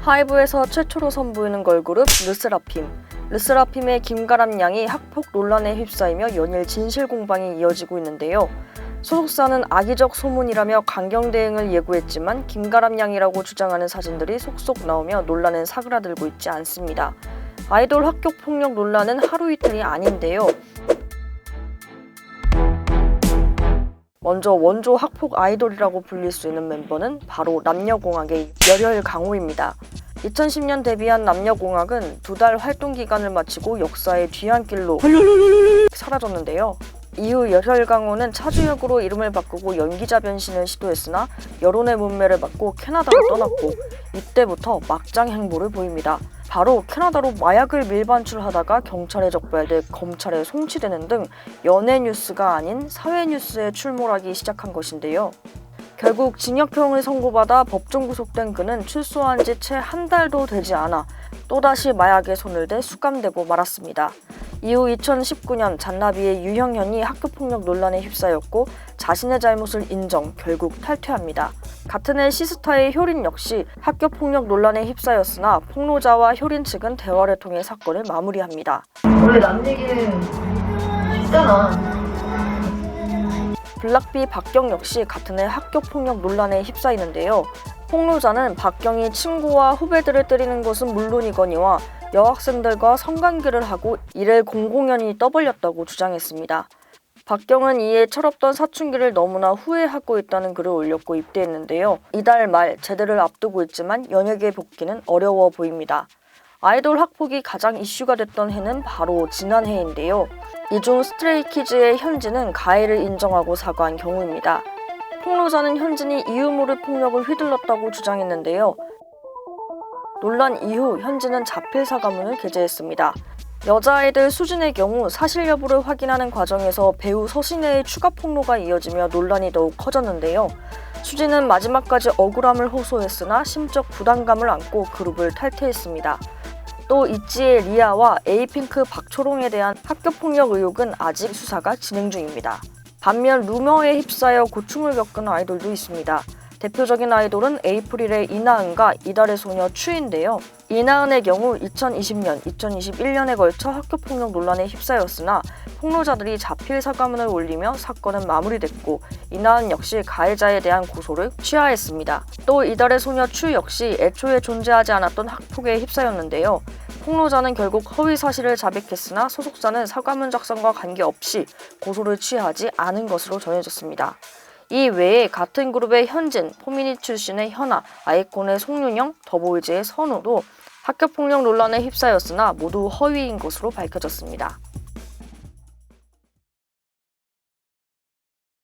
하이브에서 최초로 선보이는 걸그룹 르세라핌. 르세라핌의 김가람 양이 학폭 논란에 휩싸이며 연일 진실 공방이 이어지고 있는데요. 소속사는 악의적 소문이라며 강경 대응을 예고했지만 김가람 양이라고 주장하는 사진들이 속속 나오며 논란은 사그라들고 있지 않습니다. 아이돌 학교 폭력 논란은 하루 이틀이 아닌데요. 먼저 원조 학폭 아이돌이라고 불릴 수 있는 멤버는 바로 남녀공학의 열혈강호입니다. 2010년 데뷔한 남녀공학은 2달 활동 기간을 마치고 역사의 뒤안길로 사라졌는데요. 이후 열혈강호는 차주역으로 이름을 바꾸고 연기자 변신을 시도했으나 여론의 문매를 받고 캐나다로 떠났고 이때부터 막장 행보를 보입니다. 바로 캐나다로 마약을 밀반출하다가 경찰에 적발돼 검찰에 송치되는 등 연예 뉴스가 아닌 사회 뉴스에 출몰하기 시작한 것인데요. 결국 징역형을 선고받아 법정 구속된 그는 출소한 지 채 한 달도 되지 않아 또다시 마약에 손을 대 수감되고 말았습니다. 이후 2019년 잔나비의 유형현이 학교폭력 논란에 휩싸였고 자신의 잘못을 인정, 결국 탈퇴합니다. 같은 해 시스타의 효린 역시 학교폭력 논란에 휩싸였으나 폭로자와 효린 측은 대화를 통해 사건을 마무리합니다. 원래 남 얘기는 있잖아. 블락비 박경 역시 같은 해 학교폭력 논란에 휩싸이는데요. 폭로자는 박경이 친구와 후배들을 때리는 것은 물론이거니와 여학생들과 성관계를 하고 이를 공공연히 떠벌렸다고 주장했습니다. 박경은 이에 철없던 사춘기를 너무나 후회하고 있다는 글을 올렸고 입대했는데요. 이달 말 제대를 앞두고 있지만 연예계 복귀는 어려워 보입니다. 아이돌 학폭이 가장 이슈가 됐던 해는 바로 지난해인데요. 이 중 스트레이키즈의 현진은 가해를 인정하고 사과한 경우입니다. 폭로자는 현진이 이유 모를 폭력을 휘둘렀다고 주장했는데요. 논란 이후 현진은 자필 사과문을 게재했습니다. 여자아이들 수진의 경우 사실 여부를 확인하는 과정에서 배우 서신혜의 추가 폭로가 이어지며 논란이 더욱 커졌는데요. 수진은 마지막까지 억울함을 호소했으나 심적 부담감을 안고 그룹을 탈퇴했습니다. 또 있지의 리아와 에이핑크 박초롱에 대한 학교폭력 의혹은 아직 수사가 진행 중입니다. 반면 루머에 휩싸여 고충을 겪은 아이돌도 있습니다. 대표적인 아이돌은 에이프릴의 이나은과 이달의 소녀 추인데요. 이나은의 경우 2020년, 2021년에 걸쳐 학교폭력 논란에 휩싸였으나 폭로자들이 자필 사과문을 올리며 사건은 마무리됐고 이나은 역시 가해자에 대한 고소를 취하했습니다. 또 이달의 소녀 추 역시 애초에 존재하지 않았던 학폭에 휩싸였는데요. 폭로자는 결국 허위 사실을 자백했으나 소속사는 사과문 작성과 관계없이 고소를 취하지 않은 것으로 전해졌습니다. 이 외에 같은 그룹의 현진, 포미닛 출신의 현아, 아이콘의 송윤영, 더보이즈의 선우도 학교폭력 논란에 휩싸였으나 모두 허위인 것으로 밝혀졌습니다.